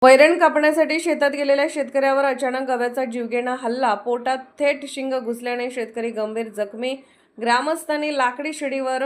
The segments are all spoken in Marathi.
वैरण कापण्यासाठी शेतात गेलेल्या शेतकऱ्यावर अचानक गव्याचा जीवघेणा हल्ला. पोटात थेट शिंग घुसल्याने शेतकरी गंभीर जखमी. ग्रामस्थांनी लाकडी शिडीवर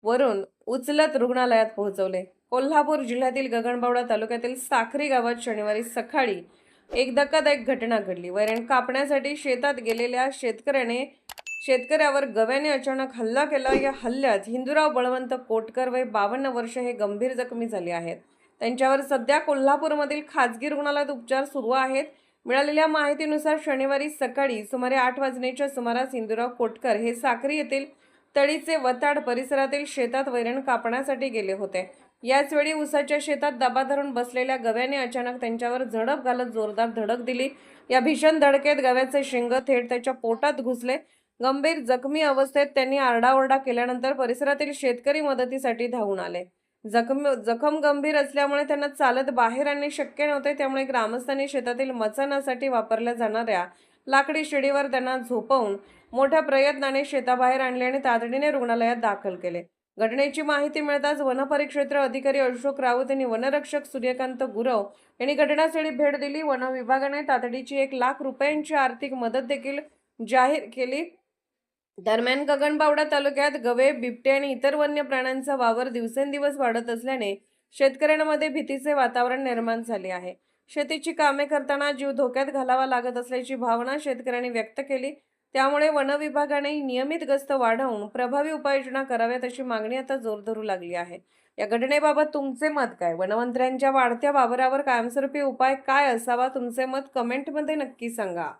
वरून उचलत रुग्णालयात पोहोचवले. कोल्हापूर जिल्ह्यातील गगनबावडा तालुक्यातील साखरी गावात शनिवारी सकाळी एक धक्कादायक घटना घडली. वैरण कापण्यासाठी शेतात गेलेल्या शेतकऱ्यावर गव्याने अचानक हल्ला केला. या हल्ल्यात हिंदूराव बळवंत कोटकर वय 52 वर्ष हे गंभीर जखमी झाले आहेत. त्यांच्यावर सध्या कोल्हापूरमधील खाजगी रुग्णालयात उपचार सुरू आहेत. मिळालेल्या माहितीनुसार शनिवारी सकाळी सुमारे 8 वाजण्याच्या सुमारास हिंदूराव कोटकर हे साक्री येथील तळीचे वताड परिसरातील शेतात वैरण कापण्यासाठी गेले होते. याचवेळी उसाच्या शेतात दबा धरून बसलेल्या गव्याने अचानक त्यांच्यावर झडप घालत जोरदार धडक दिली. या भीषण धडकेत गव्याचे शिंग थेट त्याच्या पोटात घुसले. गंभीर जखमी अवस्थेत त्यांनी आरडाओरडा केल्यानंतर परिसरातील शेतकरी मदतीसाठी धावून आले. जखम गंभीर असल्यामुळे त्यांना चालत बाहेर आणणे शक्य नव्हते. त्यामुळे ग्रामस्थांनी शेतातील मचाणासाठी वापरल्या जाणाऱ्या लाकडी शिडीवर त्यांना झोपवून मोठ्या प्रयत्नाने शेताबाहेर आणले आणि तातडीने रुग्णालयात दाखल केले. घटनेची माहिती मिळताच वनपरिक्षेत्र अधिकारी अशोक राऊत यांनी वनरक्षक सूर्यकांत गुरव यांनी घटनास्थळी भेट दिली. वन विभागाने तातडीची 1 लाख रुपयांची आर्थिक मदत देखील जाहीर केली. दरम्यान गगनबावडा तालुक्यात गवे, बिबटे आणि इतर वन्य प्राण्यांचा वावर दिवसेंदिवस वाढत असल्याने शेतकऱ्यांमध्ये भीतीचे वातावरण निर्माण झाले आहे. शेतीची कामे करताना जीव धोक्यात घालावा लागत असल्याची भावना शेतकऱ्यांनी व्यक्त केली. त्यामुळे वन विभागाने नियमित गस्त वाढवून प्रभावी उपाययोजना कराव्यात अशी मागणी आता जोर धरू लागली आहे. या घटनेबाबत तुमचे मत काय? वनमंत्र्यांच्या वाढत्या वावरावर कायमस्वरूपी उपाय काय असावा? तुमचे मत कमेंटमध्ये नक्की सांगा.